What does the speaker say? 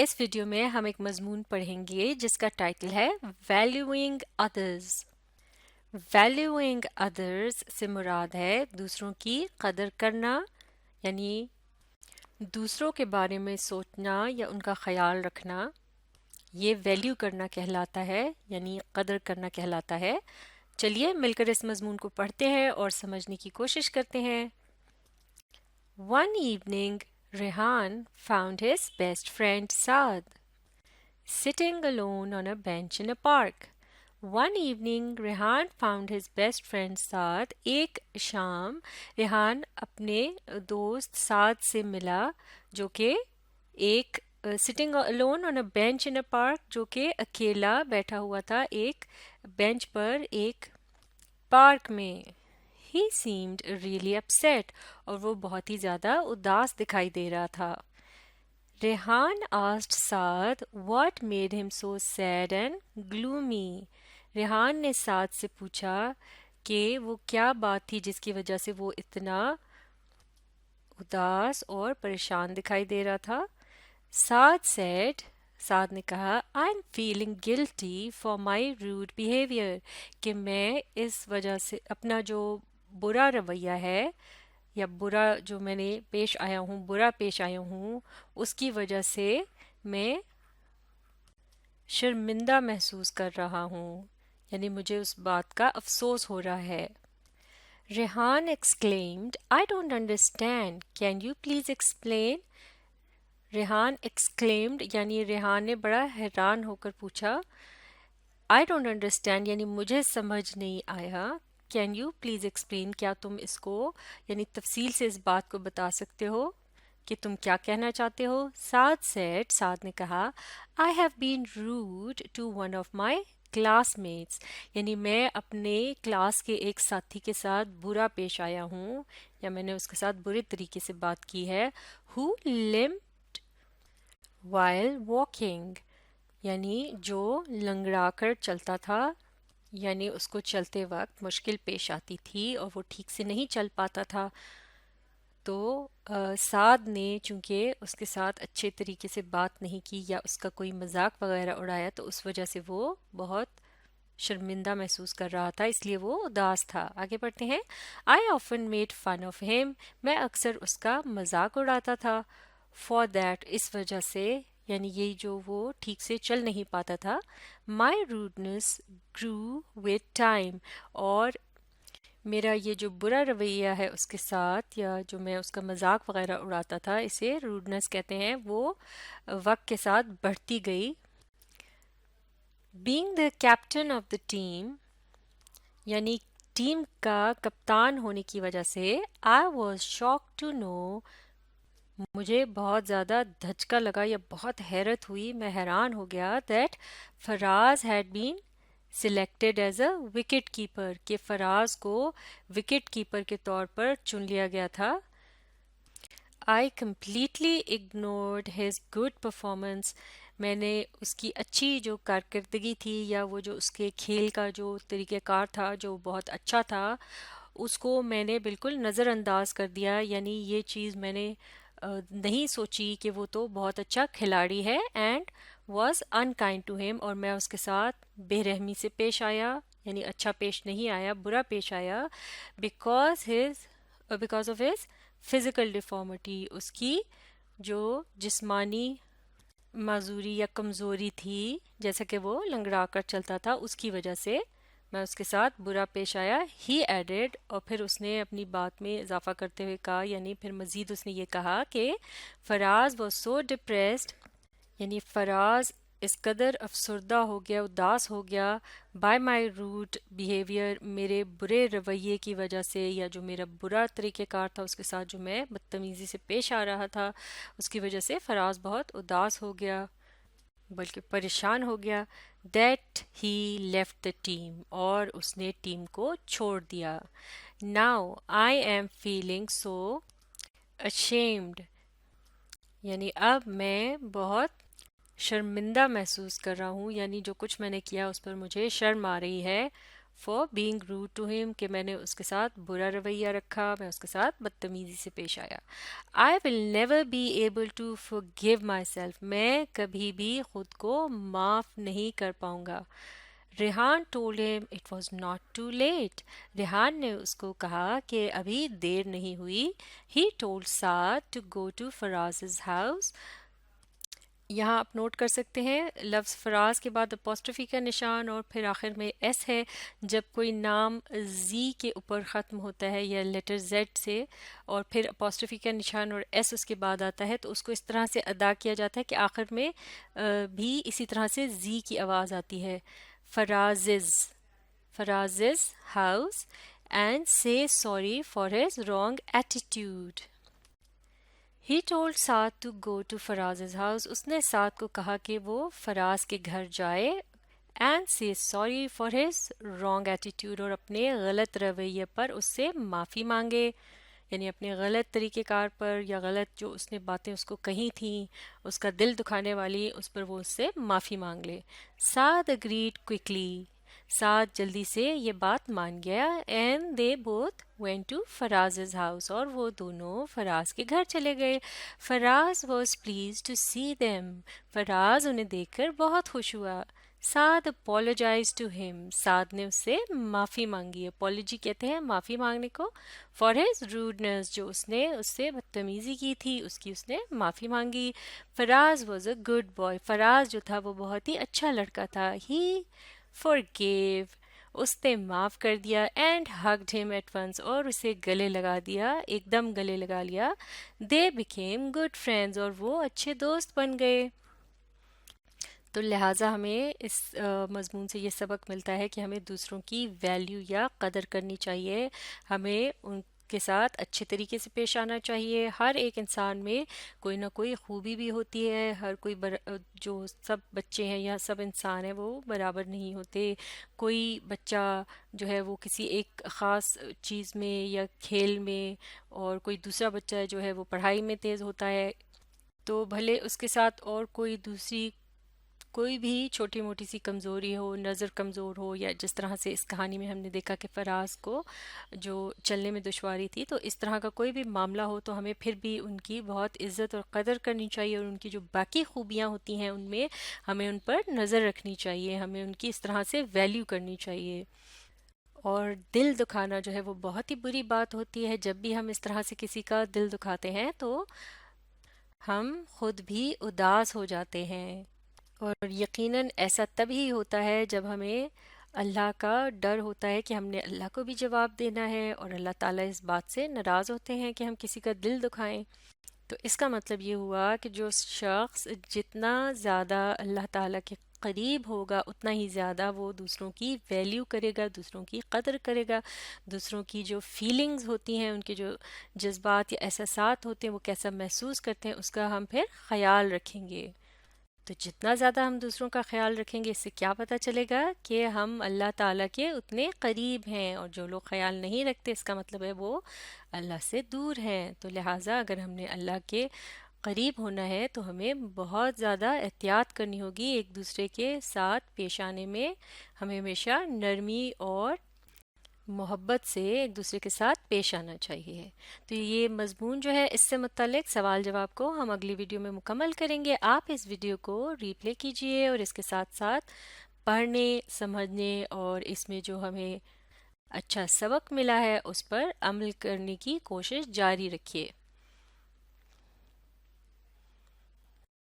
اس video میں ہم ایک مضمون پڑھیں گے جس کا ٹائٹل ہے ویلیوئنگ ادرز۔ ویلیوئنگ ادرز سے مراد ہے دوسروں کی قدر کرنا، یعنی دوسروں کے بارے میں سوچنا یا ان کا خیال رکھنا، یہ ویلیو کرنا کہلاتا ہے، یعنی قدر کرنا کہلاتا ہے۔ چلیے مل کر اس مضمون کو پڑھتے ہیں اور سمجھنے کی کوشش کرتے ہیں۔ One evening, Rehan found his best friend Saad sitting alone on a bench in a park. One evening, Rehan found his best friend Saad. ایک شام ریحان اپنے دوست سعد سے ملا جو کہ ایک sitting alone on a bench in a park، جو کہ اکیلا بیٹھا ہوا تھا ایک بینچ پر ایک پارک میں۔ He seemed really upset، اور وہ بہت ہی زیادہ اداس دکھائی دے رہا تھا۔ Rehan asked Saad what made him so sad and gloomy۔ Rehan نے سعد سے پوچھا کہ وہ کیا بات تھی جس کی وجہ سے وہ اتنا اداس اور پریشان دکھائی دے رہا تھا۔ سعد نے کہا I'm feeling guilty for my rude behavior، کہ میں اس وجہ سے اپنا جو برا رویہ ہے یا برا جو میں نے برا پیش آیا ہوں اس کی وجہ سے میں شرمندہ محسوس کر رہا ہوں، یعنی مجھے اس بات کا افسوس ہو رہا ہے۔ Rehan exclaimed I don't understand, can you please explain؟ Rehan exclaimed یعنی ریحان نے بڑا حیران ہو کر پوچھا I don't understand یعنی مجھے سمجھ نہیں آیا، can you please explain کیا تم اس کو یعنی تفصیل سے اس بات کو بتا سکتے ہو کہ تم کیا کہنا چاہتے ہو؟ سعد نے کہا I have been rude to one of my classmates، یعنی میں اپنے کلاس کے ایک ساتھی کے ساتھ برا پیش آیا ہوں یا میں نے اس کے ساتھ برے طریقے سے بات کی ہے۔ who limped while walking، یعنی جو لنگڑا کر چلتا تھا، یعنی اس کو چلتے وقت مشکل پیش آتی تھی اور وہ ٹھیک سے نہیں چل پاتا تھا۔ تو سعد نے چونکہ اس کے ساتھ اچھے طریقے سے بات نہیں کی یا اس کا کوئی مذاق وغیرہ اڑایا تو اس وجہ سے وہ بہت شرمندہ محسوس کر رہا تھا، اس لیے وہ اداس تھا۔ آگے بڑھتے ہیں۔ I often made fun of him، میں اکثر اس کا مذاق اڑاتا تھا۔ For that، اس وجہ سے، یعنی یہ جو وہ ٹھیک سے چل نہیں پاتا تھا۔ My rudeness grew with time، اور میرا یہ جو برا رویہ ہے اس کے ساتھ یا جو میں اس کا مذاق وغیرہ اڑاتا تھا اسے روڈنس کہتے ہیں، وہ وقت کے ساتھ بڑھتی گئی۔ Being the captain of the team، یعنی ٹیم کا کپتان ہونے کی وجہ سے I was shocked to know، مجھے بہت زیادہ دھچکا لگا یا بہت حیرت ہوئی، میں حیران ہو گیا that Faraz had been selected as a wicket keeper، کہ فراز کو وکٹ کیپر کے طور پر چن لیا گیا تھا۔ I completely ignored his good performance، میں نے اس کی اچھی جو کارکردگی تھی یا وہ جو اس کے کھیل کا جو طریقہ کار تھا جو بہت اچھا تھا اس کو میں نے بالکل نظر انداز کر دیا، یعنی یہ چیز میں نے نہیں سوچی کہ وہ تو بہت اچھا کھلاڑی ہے and was unkind to him، اور میں اس کے ساتھ بے رحمی سے پیش آیا، یعنی اچھا پیش نہیں آیا، برا پیش آیا because of his physical deformity، اس کی جو جسمانی معذوری یا کمزوری تھی، جیسا کہ وہ لنگڑا کر چلتا تھا، اس کی وجہ سے میں اس کے ساتھ برا پیش آیا۔ He added، اور پھر اس نے اپنی بات میں اضافہ کرتے ہوئے کہا، یعنی پھر مزید اس نے یہ کہا کہ فراز was so depressed، یعنی فراز اس قدر افسردہ ہو گیا، اداس ہو گیا by my rude behavior، میرے برے رویے کی وجہ سے یا جو میرا برا طریقہ کار تھا اس کے ساتھ جو میں بدتمیزی سے پیش آ رہا تھا اس کی وجہ سے فراز بہت اداس ہو گیا بلکہ پریشان ہو گیا۔ that he left the team، اور اس نے ٹیم کو چھوڑ دیا۔ now I am feeling so ashamed، یعنی اب میں بہت شرمندہ محسوس کر رہا ہوں، یعنی جو کچھ میں نے کیا اس پر مجھے شرم آ رہی ہے for being rude to him, کہ میں نے اس کے ساتھ برا رویہ رکھا, میں اس کے ساتھ بدتمیزی سے پیش آیا. I will never be able to forgive myself, میں کبھی بھی خود کو معاف نہیں کر پاؤں گا. Rehan told him it was not too late. Rehan نے اس کو کہا کہ ابھی دیر نہیں ہوئی. He told Saad to go to فراز's house. یہاں آپ نوٹ کر سکتے ہیں لفظ فراز کے بعد اپوسٹرفی کا نشان اور پھر آخر میں ایس ہے. جب کوئی نام زی کے اوپر ختم ہوتا ہے یا لیٹر زیڈ سے اور پھر اپوسٹرفی کا نشان اور ایس اس کے بعد آتا ہے تو اس کو اس طرح سے ادا کیا جاتا ہے کہ آخر میں بھی اسی طرح سے زی کی آواز آتی ہے. فرازز house and say sorry for his wrong attitude. He told Saad to go to فراز's house. اس نے سعد کو کہا کہ وہ فراز کے گھر جائے and say sorry for his wrong attitude, اور اپنے غلط رویے پر اس سے معافی مانگے, یعنی اپنے غلط طریقہ کار پر یا غلط جو اس نے باتیں اس کو کہی تھیں اس کا دل دکھانے والی, اس پر وہ اس سے معافی مانگ لے. سعد agreed quickly. سعد جلدی سے یہ بات مان گیا. and they both went to فراز's house, اور وہ دونوں فراز کے گھر چلے گئے. فراز was pleased to see them. فراز انہیں دیکھ کر بہت خوش ہوا. سعد apologized to him. سعد نے اس سے معافی مانگی. apology کہتے ہیں معافی مانگنے کو. for his rudeness, جو اس نے اس سے بدتمیزی کی تھی اس کی اس نے معافی مانگی. فراز was a good boy. فراز جو تھا وہ بہت ہی اچھا لڑکا تھا. he forgave, اس نے معاف کر دیا. and hugged him at once, اور اسے گلے لگا دیا, ایک دم گلے لگا لیا. they became good friends, اور وہ اچھے دوست بن گئے. تو لہٰذا ہمیں اس مضمون سے یہ سبق ملتا ہے کہ ہمیں دوسروں کی ویلیو یا قدر کرنی چاہیے, ہمیں ان کے ساتھ اچھے طریقے سے پیش آنا چاہیے. ہر ایک انسان میں کوئی نہ کوئی خوبی بھی ہوتی ہے. ہر کوئی جو سب بچے ہیں یا سب انسان ہیں وہ برابر نہیں ہوتے. کوئی بچہ جو ہے وہ کسی ایک خاص چیز میں یا کھیل میں, اور کوئی دوسرا بچہ جو ہے وہ پڑھائی میں تیز ہوتا ہے, تو بھلے اس کے ساتھ اور کوئی دوسری کوئی بھی چھوٹی موٹی سی کمزوری ہو, نظر کمزور ہو, یا جس طرح سے اس کہانی میں ہم نے دیکھا کہ فراز کو جو چلنے میں دشواری تھی, تو اس طرح کا کوئی بھی معاملہ ہو تو ہمیں پھر بھی ان کی بہت عزت اور قدر کرنی چاہیے, اور ان کی جو باقی خوبیاں ہوتی ہیں ان میں ہمیں ان پر نظر رکھنی چاہیے, ہمیں ان کی اس طرح سے ویلیو کرنی چاہیے. اور دل دکھانا جو ہے وہ بہت ہی بری بات ہوتی ہے. جب بھی ہم اس طرح سے کسی کا دل دکھاتے ہیں تو ہم خود بھی اداس ہو جاتے ہیں, اور یقیناً ایسا تبھی ہوتا ہے جب ہمیں اللہ کا ڈر ہوتا ہے کہ ہم نے اللہ کو بھی جواب دینا ہے, اور اللہ تعالیٰ اس بات سے ناراض ہوتے ہیں کہ ہم کسی کا دل دکھائیں. تو اس کا مطلب یہ ہوا کہ جو شخص جتنا زیادہ اللہ تعالیٰ کے قریب ہوگا اتنا ہی زیادہ وہ دوسروں کی ویلیو کرے گا, دوسروں کی قدر کرے گا, دوسروں کی جو فیلنگز ہوتی ہیں, ان کے جو جذبات یا احساسات ہوتے ہیں وہ کیسا محسوس کرتے ہیں اس کا ہم پھر خیال رکھیں گے. تو جتنا زیادہ ہم دوسروں کا خیال رکھیں گے اس سے کیا پتہ چلے گا کہ ہم اللہ تعالیٰ کے اتنے قریب ہیں, اور جو لوگ خیال نہیں رکھتے اس کا مطلب ہے وہ اللہ سے دور ہیں. تو لہٰذا اگر ہم نے اللہ کے قریب ہونا ہے تو ہمیں بہت زیادہ احتیاط کرنی ہوگی, ایک دوسرے کے ساتھ پیش آنے میں ہمیں ہمیشہ نرمی اور محبت سے ایک دوسرے کے ساتھ پیش آنا چاہیے. تو یہ مضمون جو ہے اس سے متعلق سوال جواب کو ہم اگلی ویڈیو میں مکمل کریں گے. آپ اس ویڈیو کو ری پلے کیجئے اور اس کے ساتھ ساتھ پڑھنے, سمجھنے اور اس میں جو ہمیں اچھا سبق ملا ہے اس پر عمل کرنے کی کوشش جاری رکھیے.